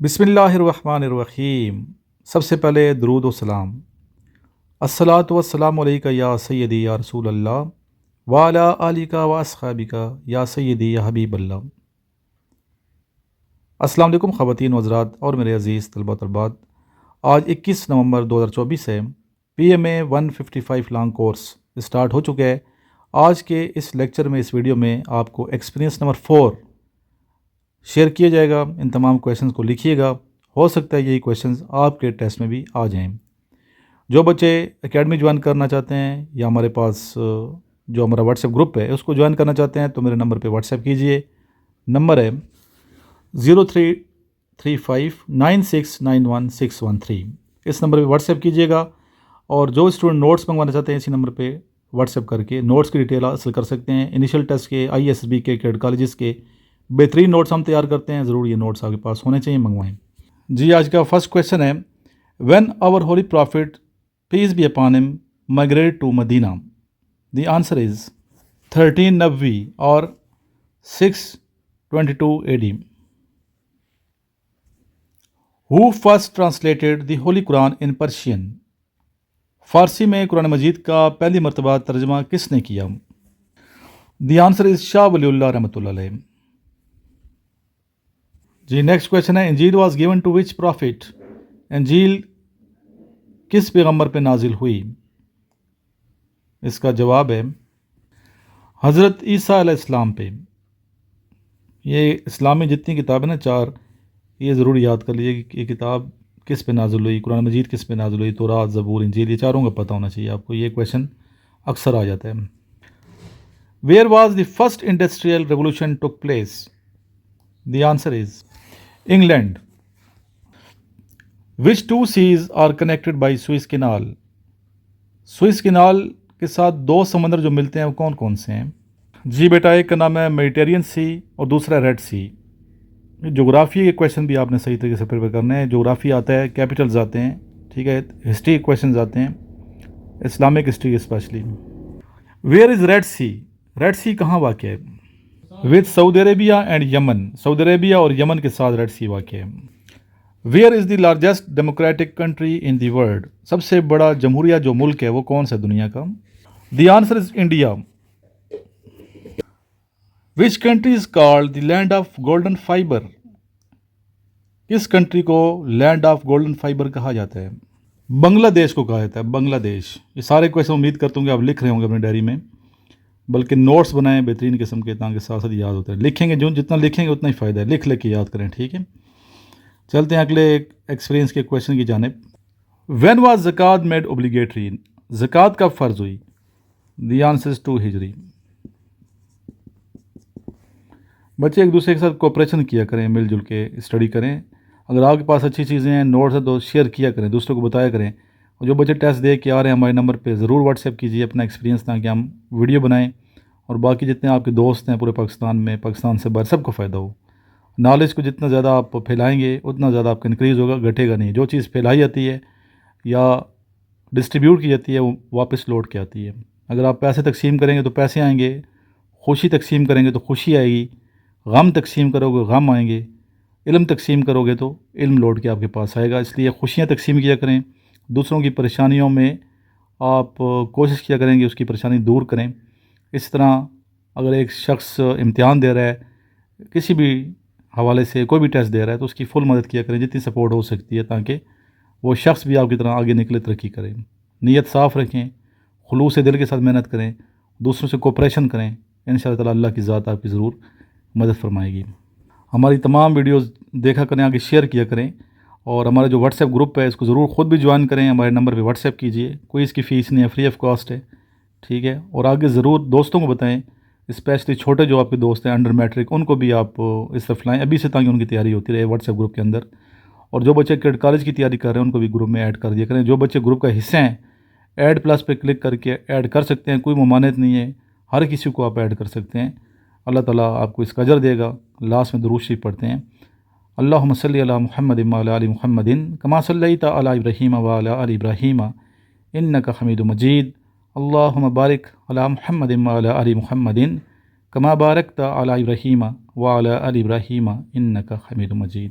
بسم اللہ الرحمن الرحیم۔ سب سے پہلے درود و سلام۔ الصلاۃ والسلام علیکہ یا سیدی یا رسول اللہ وعلی آلک و اصحابک یا سیدی یا حبیب اللہ۔ السلام علیکم خواتین و حضرات اور میرے عزیز طلبہ طلبات۔ آج 21 نومبر 2024 سے پی ایم اے 155 لانگ کورس اسٹارٹ ہو چکے ہے۔ آج کے اس لیکچر میں، اس ویڈیو میں آپ کو ایکسپیرینس نمبر 4 شیئر کیا جائے گا۔ ان تمام کویشچنز کو لکھیے گا، ہو سکتا ہے یہی کویشچنز آپ کے ٹیسٹ میں بھی آ جائیں۔ جو بچے اکیڈمی جوائن کرنا چاہتے ہیں یا ہمارے پاس جو ہمارا واٹس ایپ گروپ ہے اس کو جوائن کرنا چاہتے ہیں تو میرے نمبر پہ واٹس ایپ کیجئے۔ نمبر ہے 033596916113۔ اس نمبر پہ واٹس ایپ کیجیے گا، اور جو اسٹوڈنٹ نوٹس منگوانا چاہتے ہیں اسی نمبر پہ واٹس ایپ کر کے نوٹس کی ڈیٹیل حاصل کر سکتے ہیں۔ انیشل ٹیسٹ کے، ISSB کے، کیڈ کالجز کے بہترین نوٹس ہم تیار کرتے ہیں، ضرور یہ نوٹس آپ کے پاس ہونے چاہیے، منگوائیں۔ جی، آج کا فرسٹ کویشچن ہے، when our holy prophet peace be upon him migrate to Medina, the answer is 13 نبوی اور 622 AD۔ Who first translated the Holy Quran in Persian؟ فارسی میں قرآن مجید کا پہلی مرتبہ ترجمہ کس نے کیا؟ دی آنسر از شاہ ولی اللہ رحمۃ اللہ علیہ۔ جی، نیکسٹ کویشچن ہے، Injil was given to which prophet? Injil کس پیغمبر پہ نازل ہوئی؟ اس کا جواب ہے حضرت عیسیٰ علیہ السلام پہ۔ یہ اسلامی جتنی کتابیں نا 4، یہ ضرور یاد کر لیجیے کہ یہ کتاب کس پہ نازل ہوئی، قرآن مجید کس پہ نازل ہوئی، تورات، زبور، انجیل، یہ چاروں کا پتہ ہونا چاہیے آپ کو، یہ کویشچن اکثر آ جاتا ہے۔ Where was the first industrial revolution took place? The answer is England. Which two seas are connected by Suez canal? Suez canal کے ساتھ 2 سمندر جو ملتے ہیں وہ کون کون سے ہیں؟ جی بیٹا، ایک کا نام ہے میڈیٹرین سی اور دوسرا ریڈ سی۔ جغرافی کے کویشچن بھی آپ نے صحیح طریقے سے پریپیئر کرنے ہیں۔ جغرافی آتا ہے، کیپٹلز آتے ہیں، ٹھیک ہے، ہسٹری کے کویشچنز آتے ہیں، Islamic history specially. Where is red sea? Red sea کہاں واقع ہے؟ With Saudi Arabia and Yemen. Saudi Arabia اور یمن کے ساتھ ریڈ سی واقع ہے۔ Where is the largest democratic country in the world? سب سے بڑا جمہوریہ جو ملک ہے وہ کون سا دنیا کا؟ The answer is India. Which country is called the land of golden fibre? کس کنٹری کو لینڈ آف گولڈن فائبر کہا جاتا ہے؟ بنگلہ دیش کو کہا جاتا ہے، بنگلہ دیش۔ یہ سارے کویشچن امید کرتا ہوں کہ آپ لکھ رہے ہوں گے اپنی ڈائری میں، بلکہ نوٹس بنائیں بہترین قسم کے تاکہ ساتھ ساتھ یاد ہوتے ہیں۔ لکھیں گے، جتنا لکھیں گے اتنا ہی فائدہ ہے، لکھ کے یاد کریں، ٹھیک ہے۔ چلتے ہیں اگلے ایکسپیرینس کے کویشچن کی جانب۔ وین واز زکوٰۃ میڈ اوبلیگیٹری؟ زکوٰۃ کب فرض ہوئی؟ دی آنسر از 2 ہجری۔ بچے ایک دوسرے کے ساتھ کوپریشن کیا کریں، مل جل کے اسٹڈی کریں۔ اگر آپ کے پاس اچھی چیزیں ہیں، نوٹس ہیں، تو شیئر کیا کریں، دوسروں کو بتایا کریں۔ اور جو بچے ٹیسٹ دے کے آ رہے ہیں ہمارے نمبر پہ ضرور واٹس ایپ کیجیے اپنا ایکسپیرینس، تاکہ ہم ویڈیو بنائیں اور باقی جتنے آپ کے دوست ہیں پورے پاکستان میں، پاکستان سے باہر، سب کو فائدہ ہو۔ نالج کو جتنا زیادہ آپ پھیلائیں گے اتنا زیادہ آپ کا انکریز ہوگا، گھٹے گا نہیں۔ جو چیز پھیلائی جاتی ہے یا ڈسٹریبیوٹ کی جاتی ہے وہ واپس لوٹ کے آتی ہے۔ اگر آپ پیسے تقسیم کریں گے تو پیسے آئیں گے، خوشی تقسیم کریں گے تو خوشی آئے گی، غم تقسیم کرو گے غم آئیں گے، علم تقسیم کرو گے تو علم لوٹ کے آپ کے پاس آئے گا۔ اس لیے خوشیاں تقسیم کیا کریں، دوسروں کی پریشانیوں میں آپ کوشش کیا کریں کہ اس کی پریشانی دور کریں۔ اس طرح اگر ایک شخص امتحان دے رہا ہے، کسی بھی حوالے سے کوئی بھی ٹیسٹ دے رہا ہے، تو اس کی فل مدد کیا کریں جتنی سپورٹ ہو سکتی ہے، تاکہ وہ شخص بھی آپ کی طرح آگے نکلے، ترقی کریں۔ نیت صاف رکھیں، خلوص دل کے ساتھ محنت کریں، دوسروں سے کوپریشن کریں، انشاءاللہ تعالی اللہ کی ذات آپ کی ضرور مدد فرمائے گی۔ ہماری تمام ویڈیوز دیکھا کریں، آگے شیئر کیا کریں، اور ہمارا جو واٹس ایپ گروپ ہے اس کو ضرور خود بھی جوائن کریں۔ ہمارے نمبر پہ واٹس ایپ کیجیے، کوئی اس کی فیس نہیں ہے، فری آف کاسٹ ہے، ٹھیک ہے۔ اور آگے ضرور دوستوں کو بتائیں، اسپیشلی چھوٹے جو آپ کے دوست ہیں انڈر میٹرک، ان کو بھی آپ اس طرف لائیں ابھی سے، تاکہ ان کی تیاری ہوتی رہے واٹس ایپ گروپ کے اندر۔ اور جو بچے کیڈ کالج کی تیاری کر رہے ہیں ان کو بھی گروپ میں ایڈ کر دیا کریں۔ جو بچے گروپ کا حصہ ہیں، ایڈ پلس پہ کلک کر کے ایڈ کر سکتے ہیں، کوئی ممانعت نہیں ہے، ہر کسی کو آپ ایڈ کر سکتے ہیں۔ اللہ تعالیٰ آپ کو اس کا اجر دے گا۔ لاسٹ میں درود شریف پڑھتے ہیں، اللہم صلی علی محمد وعلی آل محمد کما صلیت علی ابراہیم وعلی آل ابراہیم انک حمید مجید، اللہم بارک علی محمد وعلی آل محمد کما بارکت علی ابراہیم وعلی آل ابراہیم انک حمید مجید۔